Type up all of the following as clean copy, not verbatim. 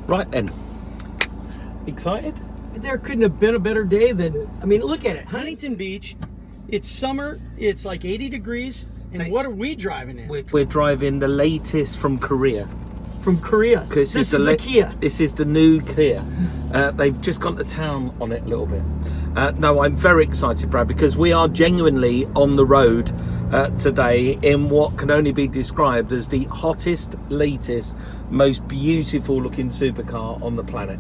Right then. Excited? There couldn't have been a better day than, I mean, look at it. Huntington Beach, it's summer, it's like 80 degrees, and what are we driving in? We're driving the latest from Korea. From Korea. This is the Kia. This is the new Kia. They've just gone to town on it a little bit. No, I'm very excited, Brad, because we are genuinely on the road today in what can only be described as the hottest, latest, most beautiful looking supercar on the planet.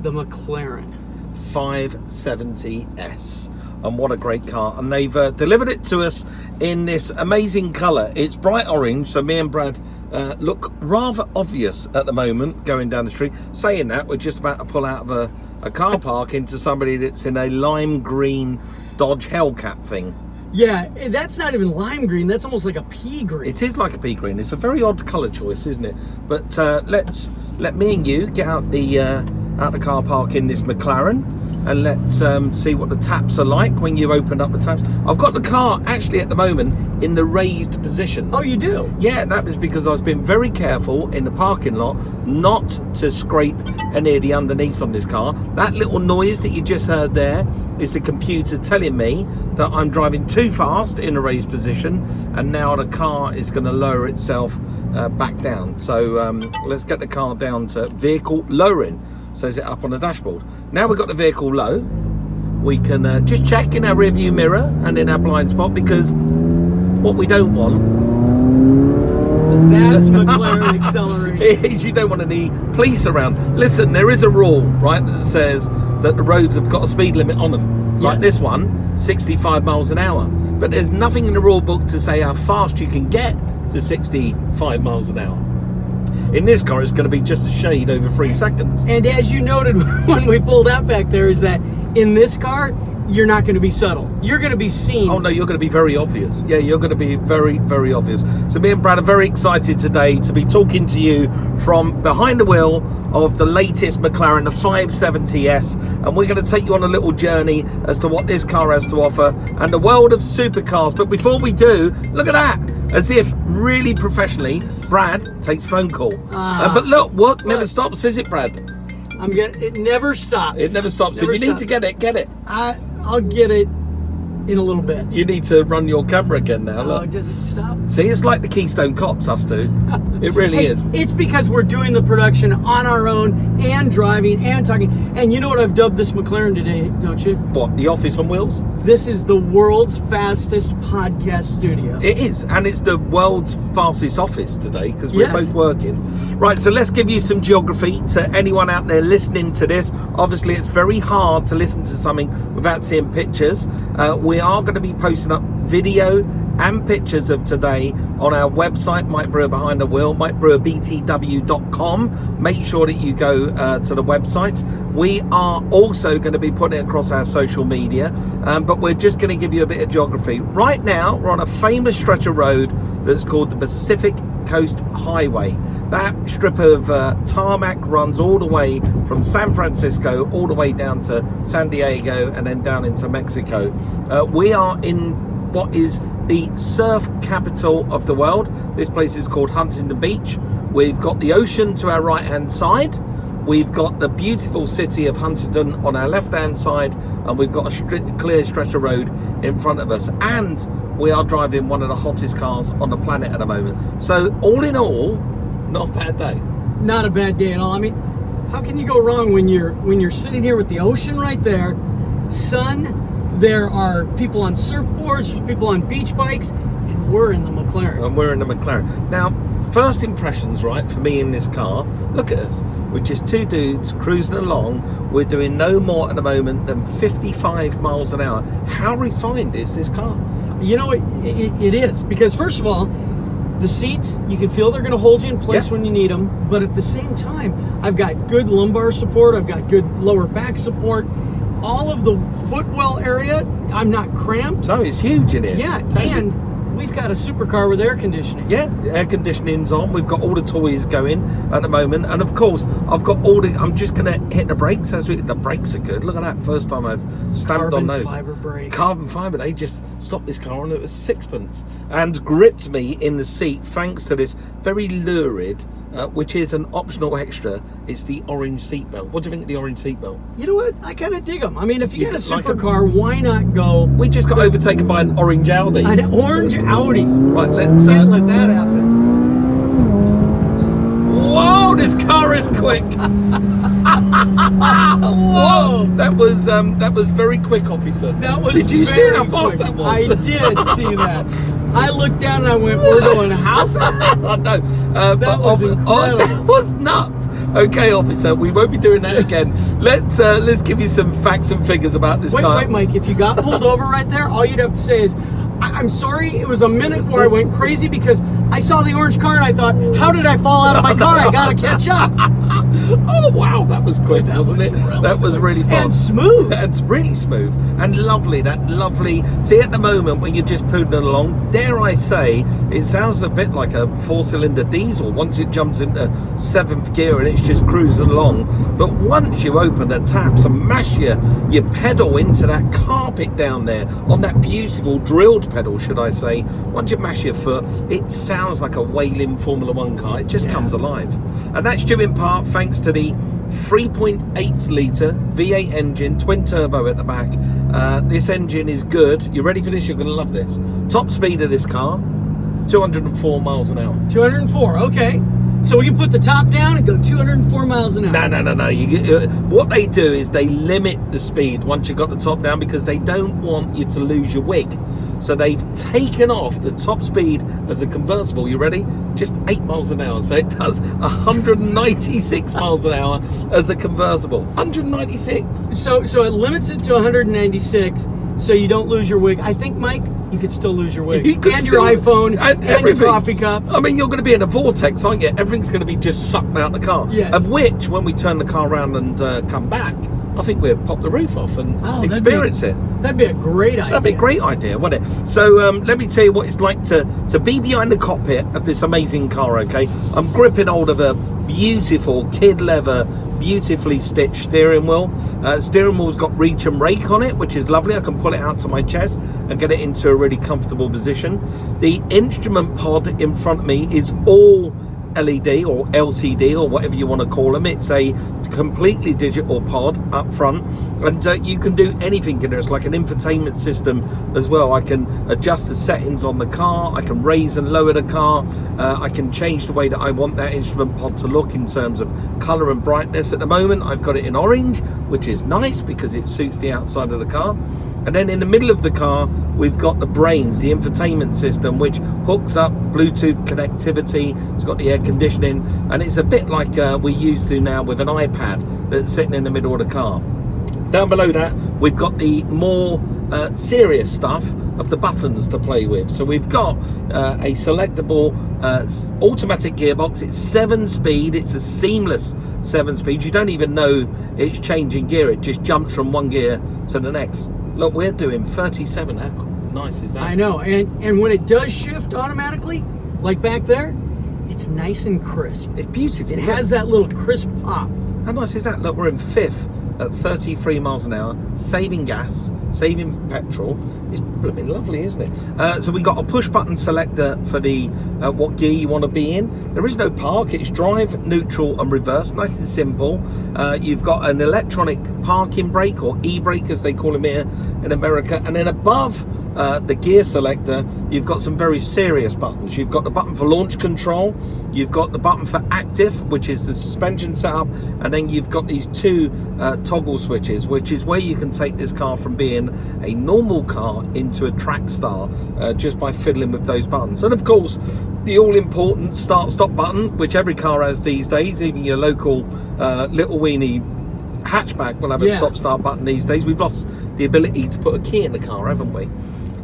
The McLaren 570s. And what a great car. And they've delivered it to us in this amazing colour. It's bright orange, so me and Brad look rather obvious at the moment going down the street. Saying that, we're just about to pull out of a car park into somebody that's in a lime green Dodge Hellcat thing. Yeah, that's not even lime green, that's almost like a pea green. It is like a pea green. It's a very odd colour choice, isn't it? But let me and you get out the car park in this McLaren, and let's see what the taps are like when you open up the taps. I've got the car actually at the moment in the raised position. Oh, you do? Yeah, that was because I've been very careful in the parking lot not to scrape any of the underneath on this car. That little noise that you just heard there is the computer telling me that I'm driving too fast in a raised position, and now the car is going to lower itself back down. So let's get the car down to vehicle lowering. Says it up on the dashboard. Now we've got the vehicle low, we can just check in our rear view mirror and in our blind spot, because what we don't want, that's McLaren acceleration, is you don't want any police around. Listen, there is a rule, right, that says that the roads have got a speed limit on them. Like this one, 65 miles an hour. But there's nothing in the rule book to say how fast you can get to 65 miles an hour. In this car, it's going to be just a shade over 3 seconds. And as you noted when we pulled out back there, is that in this car, you're not going to be subtle. You're going to be seen. Oh, no, you're going to be very obvious. Yeah, you're going to be very, very obvious. So me and Brad are very excited today to be talking to you from behind the wheel of the latest McLaren, the 570s. And we're going to take you on a little journey as to what this car has to offer and the world of supercars. But before we do, look at that. As if really professionally, Brad takes phone call. But look, work never stops, is it, Brad? It never stops. It never stops. If you need to get it, get it. I'll get it in a little bit. You need to run your camera again now. Look. Does it stop? See, it's like the Keystone Cops, us two. It really is. It's because we're doing the production on our own and driving and talking. And you know what I've dubbed this McLaren today, don't you? What, the office on wheels? This is the world's fastest podcast studio. It is, and it's the world's fastest office today because we're both working. Right, so let's give you some geography to anyone out there listening to this. Obviously, it's very hard to listen to something without seeing pictures. We are going to be posting up video and pictures of today on our website, Mike Brewer Behind the Wheel, MikeBrewerBTW.com. Make sure that you go to the website. We are also going to be putting it across our social media, but we're just going to give you a bit of geography. Right now, we're on a famous stretch of road that's called the Pacific Coast Highway. That strip of tarmac runs all the way from San Francisco all the way down to San Diego and then down into Mexico. We are in what is the surf capital of the world. This place is called Huntington Beach. We've got the ocean to our right hand side. We've got the beautiful city of Huntington on our left hand side, and we've got a clear stretch of road in front of us, and we are driving one of the hottest cars on the planet at the moment. So all in all, not a bad day. Not a bad day at all. I mean, how can you go wrong when you're sitting here with the ocean right there, sun, there are people on surfboards, there's people on beach bikes, and we're in the McLaren. And we're in the McLaren. Now, first impressions, right, for me in this car, look at us. We're just two dudes cruising along. We're doing no more at the moment than 55 miles an hour. How refined is this car? You know, it is. Because first of all, the seats, you can feel they're going to hold you in place when you need them. But at the same time, I've got good lumbar support. I've got good lower back support. All of the footwell area, I'm not cramped. So it's huge in here. Yeah, and we've got a supercar with air conditioning. Yeah, air conditioning's on. We've got all the toys going at the moment, and of course, I've got all the. I'm just gonna hit the brakes as we. The brakes are good. Look at that. First time I've stamped on those. Carbon fiber brakes. Carbon fiber. They just stopped this car, and it was sixpence, and gripped me in the seat thanks to this very lurid which is an optional extra. It's the orange seatbelt. What do you think of the orange seatbelt? You know what? I kind of dig them. I mean, if you get a like 'em? supercar, why not go? We just got overtaken by an orange Audi. An orange Audi. Right, let's. Can't let that happen. Whoa, this car is quick. Whoa, that was very quick, officer. That was. Did you see very how fast quick. that was? I did see that. I looked down and I went, "We're going how fast?" I know. That was incredible. That was nuts. Okay, officer, we won't be doing that again. Let's give you some facts and figures about this car. Wait, Mike. If you got pulled over right there, all you'd have to say is, "I'm sorry." It was a minute where I went crazy because I saw the orange car and I thought, "How did I fall out of my car? I gotta catch up." Oh wow, that was quick, wasn't it? That was really fast. And smooth. It's really smooth and lovely. That lovely. See, at the moment when you're just poodling along, dare I say, it sounds a bit like a 4-cylinder diesel once it jumps into 7th gear and it's just cruising along. But once you open the taps and mash your pedal into that carpet down there on that beautiful drilled pedal, should I say? Once you mash your foot, it sounds like a wailing Formula One car. It just comes alive, and that's due in part thanks to the 3.8 litre V8 engine, twin turbo at the back. This engine is good. You ready for this? You're going to love this. Top speed of this car, 204 miles an hour. 204. Okay. So we can put the top down and go 204 miles an hour. No. What they do is they limit the speed once you've got the top down because they don't want you to lose your wig. So they've taken off the top speed as a convertible. You ready? Just 8 miles an hour. So it does 196 miles an hour as a convertible. 196. So it limits it to 196, so you don't lose your wig. I think, Mike, you could still lose your wig. You could and still- your iPhone and your everything. coffee cup. I mean, you're going to be in a vortex, aren't you? Everything's going to be just sucked out the car. Yes. Of which, when we turn the car around and come back, I think we'll pop the roof off and experience it. That'd be a great idea. That'd be a great idea, wouldn't it? So let me tell you what it's like to be behind the cockpit of this amazing car, okay? I'm gripping hold of a beautiful kid leather, beautifully stitched steering wheel. Steering wheel's got reach and rake on it, which is lovely. I can pull it out to my chest and get it into a really comfortable position. The instrument pod in front of me is all LED or LCD or whatever you want to call them. It's a completely digital pod up front, and you can do anything in there. It's like an infotainment system as well. I can adjust the settings on the car, I can raise and lower the car, I can change the way that I want that instrument pod to look in terms of colour and brightness. At the moment I've got it in orange, which is nice because it suits the outside of the car. And then in the middle of the car we've got the brains, the infotainment system, which hooks up Bluetooth connectivity. It's got the air conditioning, and it's a bit like we used to now with an iPad that's sitting in the middle of the car. Down below that we've got the more serious stuff of the buttons to play with. So we've got a selectable automatic gearbox. It's 7-speed. It's a seamless 7-speed. You don't even know it's changing gear. It just jumps from one gear to the next. Look, we're doing 37. How nice is that? I know. And when it does shift automatically, like back there, it's nice and crisp. It's beautiful. It has that little crisp pop. How nice is that? Look, we're in 5th at 33 miles an hour, saving gas, saving petrol. It's blooming lovely, isn't it? So we got a push button selector for the what gear you want to be in. There is no park. It's drive, neutral and reverse. Nice and simple. You've got an electronic parking brake, or e-brake as they call them here in America. And then above the gear selector, you've got some very serious buttons. You've got the button for launch control, you've got the button for active, which is the suspension setup, and then you've got these 2 toggle switches, which is where you can take this car from being a normal car into a track star just by fiddling with those buttons. And of course the all-important start-stop button, which every car has these days. Even your local little weenie hatchback will have a stop-start button these days. We've lost the ability to put a key in the car, haven't we?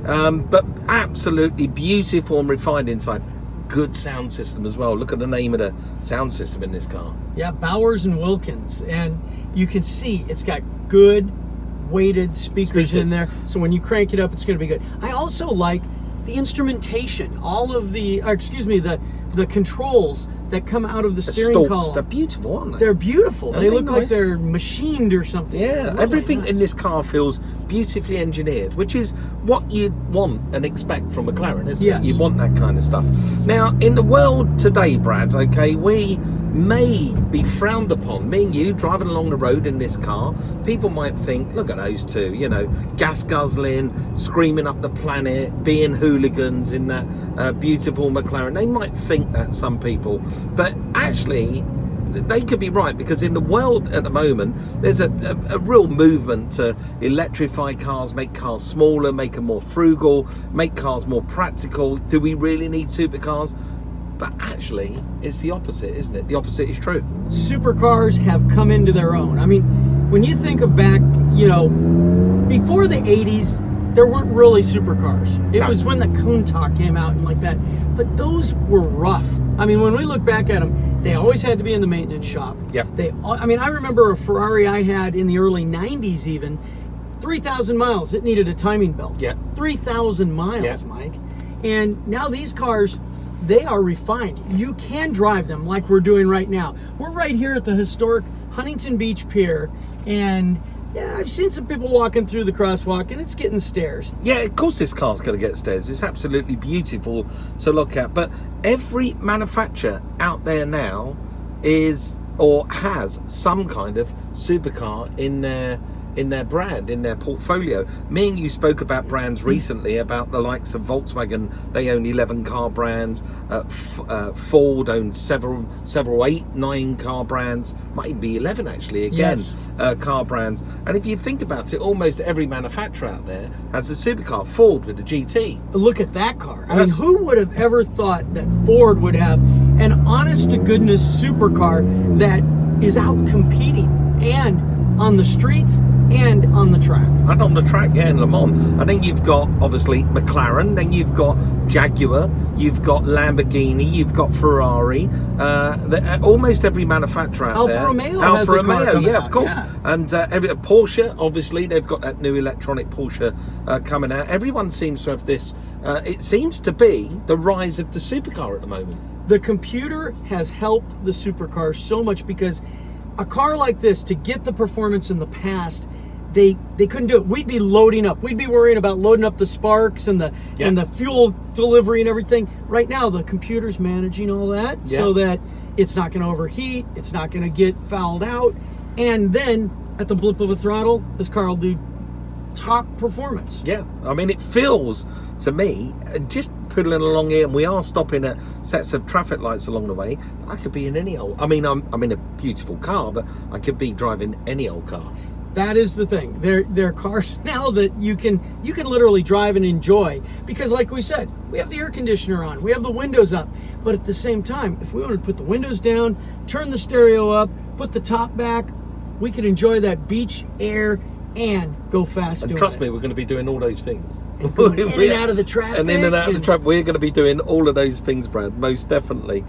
But absolutely beautiful and refined inside. Good sound system as well. Look at the name of the sound system in this car. Yeah, Bowers and Wilkins. And you can see it's got good weighted speakers in there. So when you crank it up, it's going to be good. I also like the instrumentation. All of the, the controls that come out of the steering stalks, column. they're beautiful, aren't they? They're beautiful. Aren't They they look like nice? they're machined or something. Yeah, Really everything nice. in this car feels beautifully engineered, which is what you'd want and expect from McLaren, isn't Yes. it? You want that kind of stuff. Now, in the world today, Brad, okay, we may be frowned upon. Me and you driving along the road in this car, people might think, look at those two, you know, gas guzzling, screaming up the planet, being hooligans in that beautiful McLaren. They might think that, some people, but actually they could be right, because in the world at the moment there's a real movement to electrify cars, make cars smaller, make them more frugal, make cars more practical. Do we really need supercars? But actually it's the opposite, isn't it? The opposite is true. Supercars have come into their own. I mean, when you think of back, you know, before the 80s, there weren't really supercars. It was when the Countach came out and like that. But those were rough. I mean, when we look back at them, they always had to be in the maintenance shop. Yep. I mean, I remember a Ferrari I had in the early 90s even, 3,000 miles, it needed a timing belt. Yeah. 3,000 miles, Mike. And now these cars, they are refined. You can drive them like we're doing right now. We're right here at the historic Huntington Beach Pier, and yeah, I've seen some people walking through the crosswalk, and it's getting stares. Yeah, of course this car's going to get stares. It's absolutely beautiful to look at. But every manufacturer out there now is or has some kind of supercar in their brand, in their portfolio. Me and you spoke about brands recently, about the likes of Volkswagen. They own 11 car brands. Ford owns several 8, 9 car brands, might even be 11 actually, again. Yes. Car brands. And if you think about it, almost every manufacturer out there has a supercar. Ford with the GT. Look at that car. I mean, That's- who would have ever thought that Ford would have an honest-to-goodness supercar that is out competing and on the streets and on the track? And on the track, yeah, in Le Mans. And then you've got, obviously, McLaren, then you've got Jaguar, you've got Lamborghini, you've got Ferrari, almost every manufacturer out Alfa there. Romeo Alfa has a car Romeo, coming yeah, out, of course. yeah. And Porsche, obviously, they've got that new electronic Porsche coming out. Everyone seems to have this. It seems to be the rise of the supercar at the moment. The computer has helped the supercar so much, because a car like this, to get the performance in the past, they couldn't do it. We'd be loading up. We'd be worrying about loading up the sparks and the fuel delivery and everything. Right now, the computer's managing all that so that it's not going to overheat, it's not going to get fouled out, and then at the blip of a throttle, this car will do top performance. Yeah, I mean, it feels to me, just piddling along here, and we are stopping at sets of traffic lights along the way. I could be in any old. I mean, I'm in a beautiful car, but I could be driving any old car. That is the thing. They're cars now that you can literally drive and enjoy, because like we said, we have the air conditioner on, we have the windows up, but at the same time, if we wanted to put the windows down, turn the stereo up, put the top back, we could enjoy that beach air and go fast. And doing trust it. me, we're going to be doing all those things. And going in and out of the traffic. And in and out of the traffic. We're going to be doing all of those things, Brad, most definitely.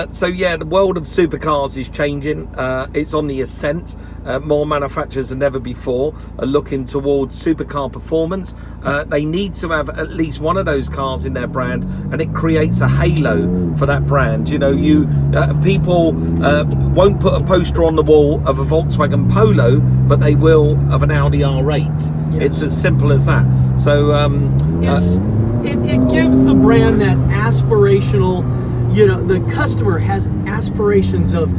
So yeah, the world of supercars is changing. It's on the ascent. More manufacturers than ever before are looking towards supercar performance. They need to have at least one of those cars in their brand, and it creates a halo for that brand. You know, people won't put a poster on the wall of a Volkswagen Polo, but they will of an Audi R8. Yes. It's as simple as that. So it gives the brand that aspirational, you know, the customer has aspirations of,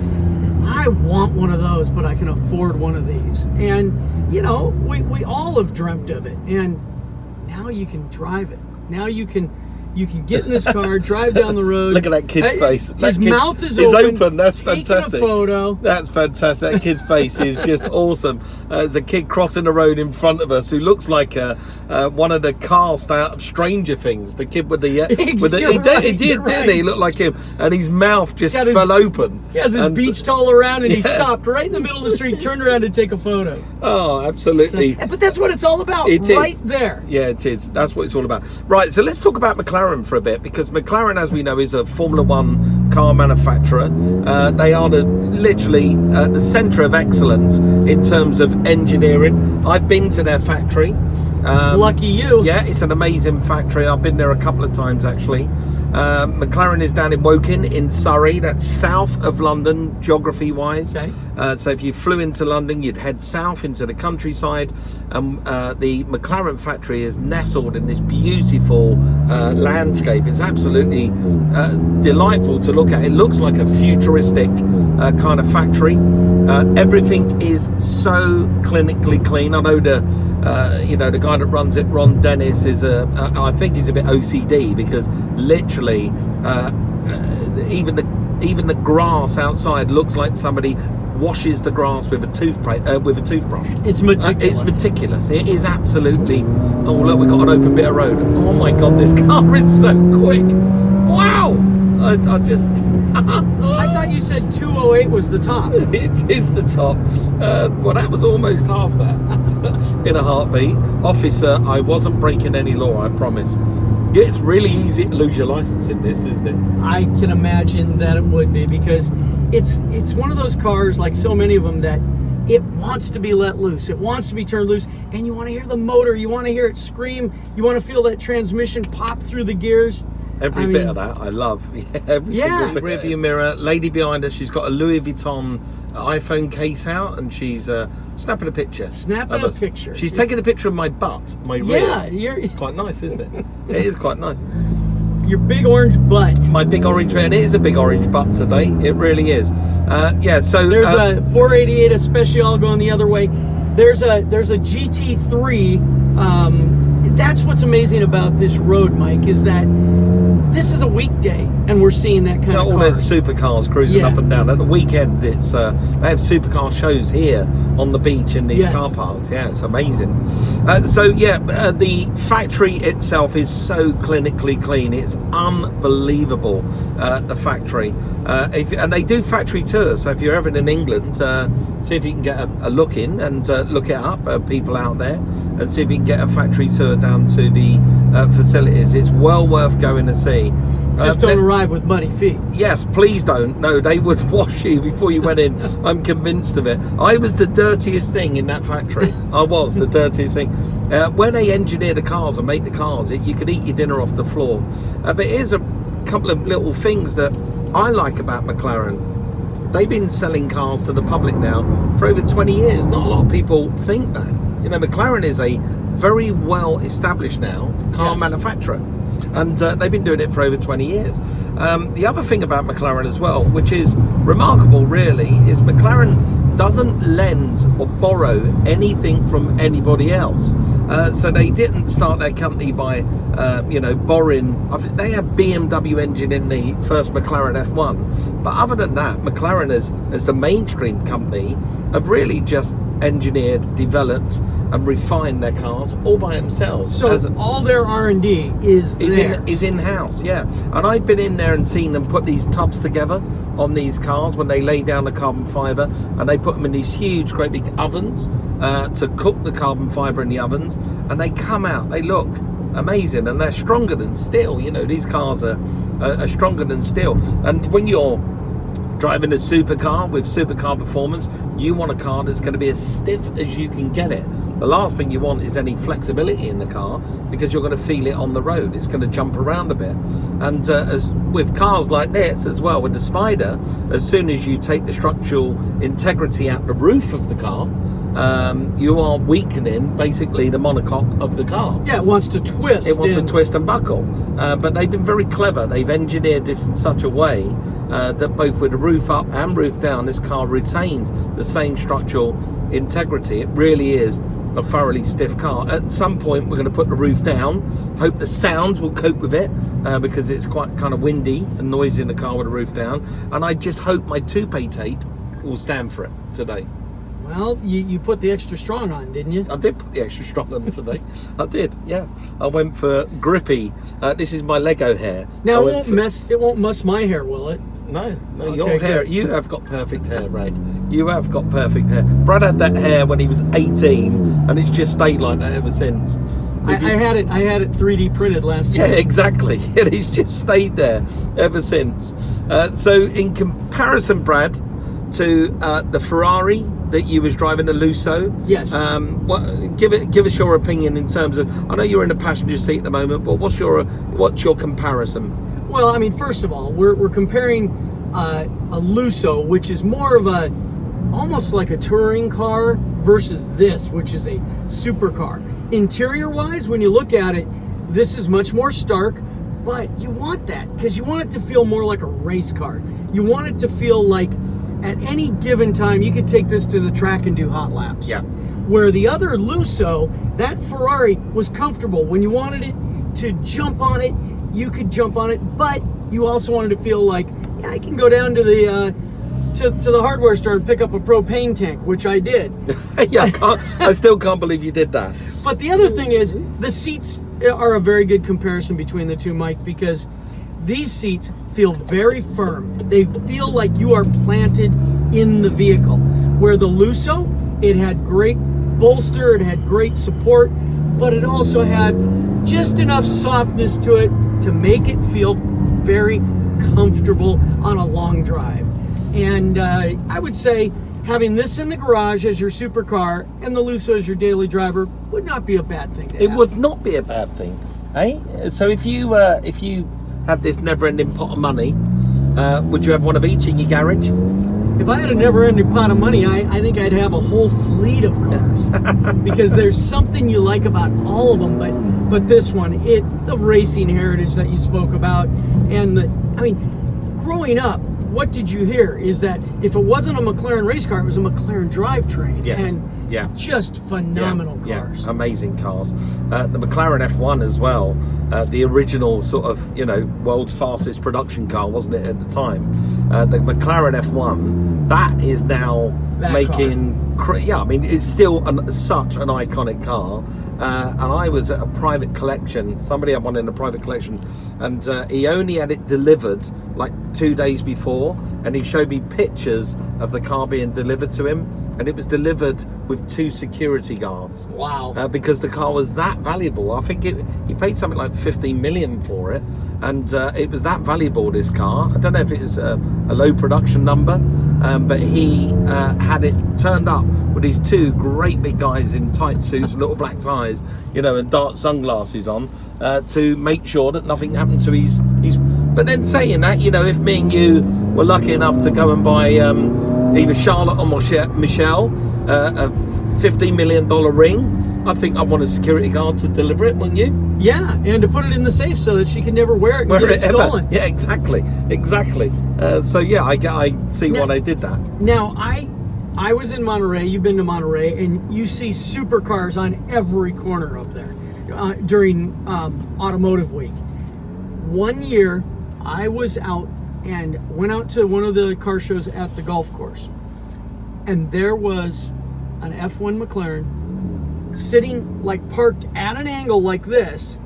I want one of those, but I can afford one of these. And, you know, we all have dreamt of it. And now you can drive it. Now you can get in this car, drive down the road. Look at that kid's face. His mouth is open. That's taking fantastic. a photo. That's fantastic. That kid's face is just awesome. There's a kid crossing the road in front of us who looks like one of the cast out of Stranger Things. The kid with the he did. He looked like him, and his mouth just fell open. He has his beach towel around, and he stopped right in the middle of the street, turned around to take a photo. Oh, absolutely. But that's what it's all about. It right is. There. Yeah, it is. That's what it's all about. Right, so let's talk about McLaren for a bit, because McLaren, as we know, is a Formula One car manufacturer. They are literally the centre of excellence in terms of engineering. I've been to their factory. Lucky you. Yeah, it's an amazing factory. I've been there a couple of times actually. McLaren is down in Woking in Surrey. That's south of London, geography-wise. Okay. So if you flew into London, you'd head south into the countryside. The McLaren factory is nestled in this beautiful landscape. It's absolutely delightful to look at. It looks like a futuristic kind of factory. Everything is so clinically clean. I know the guy that runs it, Ron Dennis, is I think he's a bit OCD, because literally even the grass outside looks like somebody washes the grass with a toothbrush. It's meticulous. It's meticulous. It is absolutely. Oh look, we've got an open bit of road. Oh my God, this car is so quick. Wow. I just. I thought you said 208 was the top. It is the top. Well, that was almost half that. In a heartbeat. Officer, I wasn't breaking any law, I promise. Yeah, it's really easy to lose your license in this, isn't it? I can imagine that it would be, because it's one of those cars, like so many of them, that it wants to be let loose. It wants to be turned loose, and you want to hear the motor. You want to hear it scream. You want to feel that transmission pop through the gears. Every bit of that I love. Every single bit. Rearview mirror, lady behind us, she's got a Louis Vuitton iPhone case out, and she's snapping a picture. She's taking a picture of my butt, my rear. It's quite nice, isn't it? It is quite nice. Your big orange butt. My big orange butt, and it is a big orange butt today. It really is. So there's a 488 Especial going the other way. There's a GT3. That's what's amazing about this road, Mike, is that this is a weekday, and we're seeing that kind of all cars. There's supercars cruising up and down. At the weekend, it's they have supercar shows here on the beach in these car parks. Yeah, it's amazing. The factory itself is so clinically clean. It's unbelievable. The factory, and they do factory tours. So if you're ever in England, see if you can get a look in and look it up. People out there, and see if you can get a factory tour down to the facilities. It's well worth going to see. Just don't arrive with muddy feet. Yes, please don't. No, they would wash you before you went in. I'm convinced of it. I was the dirtiest thing in that factory. I was the dirtiest thing. When they engineer the cars and make the cars, you could eat your dinner off the floor. But here's a couple of little things that I like about McLaren. They've been selling cars to the public now for over 20 years. Not a lot of people think that. You know, McLaren is a very well established now car manufacturer. And they've been doing it for over 20 years. The other thing about McLaren as well, which is remarkable really, is McLaren doesn't lend or borrow anything from anybody else. So they didn't start their company by, borrowing. I think they had BMW engine in the first McLaren F1. But other than that, McLaren as the mainstream company have really just engineered, developed and refined their cars all by themselves. So all their R&D is in-house, yeah. And I've been in there and seen them put these tubs together on these cars when they lay down the carbon fibre, and they put them in these huge, great big ovens to cook the carbon fibre in the ovens, and they come out, they look amazing, and they're stronger than steel. You know, these cars are stronger than steel. And when you're driving a supercar with supercar performance, you want a car that's going to be as stiff as you can get it. The last thing you want is any flexibility in the car, because you're going to feel it on the road. It's going to jump around a bit. And as with cars like this as well, with the Spider, as soon as you take the structural integrity out the roof of the car, you are weakening basically the monocoque of the car. Yeah, it wants to twist. It wants to twist and buckle. But they've been very clever. They've engineered this in such a way that both with the roof up and roof down, this car retains the same structural integrity. It really is a thoroughly stiff car. At some point, we're going to put the roof down. Hope the sound will cope with it, because it's quite kind of windy and noisy in the car with the roof down. And I just hope my toupee tape will stand for it today. Well, you put the extra strong on, didn't you? I did put the extra strong on today. I did, yeah. I went for grippy. This is my Lego hair. Now it won't mess my hair, will it? No, okay, your hair. Good. You have got perfect hair, Brad. You have got perfect hair. Brad had that hair when he was 18, and it's just stayed like that ever since. I had it 3D printed last year. Yeah, exactly. And it's just stayed there ever since. So in comparison, Brad, to the Ferrari that you was driving, the Lusso. Yes. Give us your opinion in terms of. I know you're in the passenger seat at the moment, but what's your comparison? Well, I mean, first of all, we're comparing a Lusso, which is more of a almost like a touring car, versus this, which is a supercar. Interior-wise, when you look at it, this is much more stark, but you want that because you want it to feel more like a race car. You want it to feel like at any given time you could take this to the track and do hot laps. Yeah. Where the other Lusso, that Ferrari was comfortable. When you wanted it to jump on it, you could jump on it, but you also wanted to feel like, yeah, I can go down to the to the hardware store and pick up a propane tank, which I did. Yeah, I still can't believe you did that. But the other thing is, the seats are a very good comparison between the two, Mike, because these seats feel very firm. They feel like you are planted in the vehicle. Where the Lusso, it had great bolster, it had great support, but it also had just enough softness to it to make it feel very comfortable on a long drive. And I would say having this in the garage as your supercar and the Lusso as your daily driver would not be a bad thing to have. It would not be a bad thing, eh? So if you had this never-ending pot of money, would you have one of each in your garage? If I had a never-ending pot of money, I think I'd have a whole fleet of cars because there's something you like about all of them. But this one, the racing heritage that you spoke about, and growing up, what did you hear is that if it wasn't a McLaren race car, it was a McLaren drivetrain. Yes. And yeah. Just phenomenal cars. Yeah. Amazing cars. The McLaren F1 as well, the original sort of, world's fastest production car, wasn't it, at the time? The McLaren F1, that is now making... it's still such an iconic car. And I was at a private collection. Somebody had one in a private collection, and he only had it delivered like 2 days before, and he showed me pictures of the car being delivered to him, and it was delivered with 2 security guards. Wow. Because the car was that valuable. I think he paid something like 15 million for it, and it was that valuable, this car. I don't know if it was a low production number, but he had it turned up with these 2 great big guys in tight suits, little black ties, and dark sunglasses on, to make sure that nothing happened to his. But then saying that, if me and you were lucky enough to go and buy either Charlotte or Michelle a $15 million ring, I think I'd want a security guard to deliver it, wouldn't you? Yeah, and to put it in the safe so that she can never wear it and get it stolen. Yeah, exactly. So yeah, I see why they did that. Now, I was in Monterey. You've been to Monterey, and you see supercars on every corner up there during Automotive Week. One year, I was out and went out to one of the car shows at the golf course, and there was an F1 McLaren sitting parked at an angle like this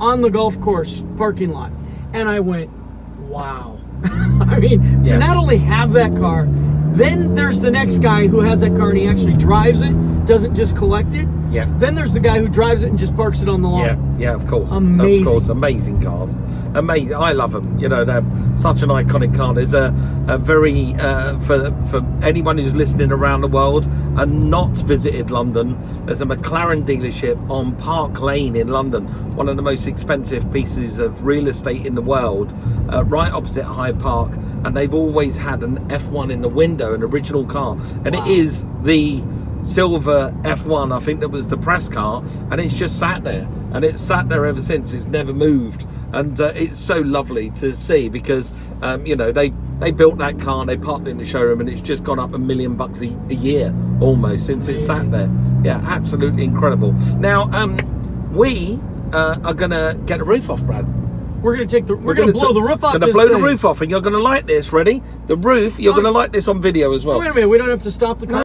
on the golf course parking lot, and I went, wow. To not only have that car, then there's the next guy who has that car and he actually drives it, doesn't just collect it. Yeah. Then there's the guy who drives it and just parks it on the lawn. Yeah, of course. Amazing. Of course, amazing cars. Amazing. I love them. They're such an iconic car. There's a very, for anyone who's listening around the world and not visited London, there's a McLaren dealership on Park Lane in London, one of the most expensive pieces of real estate in the world, right opposite Hyde Park. And they've always had an F1 in the window, an original car. And It is the silver F1, I think that was the press car, and it's just sat there, and it's sat there ever since. It's never moved, and it's so lovely to see because they built that car and they parked it in the showroom, and it's just gone up $1 million a year almost since it sat there. Yeah, absolutely incredible. Now we are gonna get the roof off, Brad. We're gonna blow the roof off. Gonna blow the roof off, and you're gonna like this. Ready? The roof. You're gonna like this on video as well. Wait a minute. We don't have to stop the car.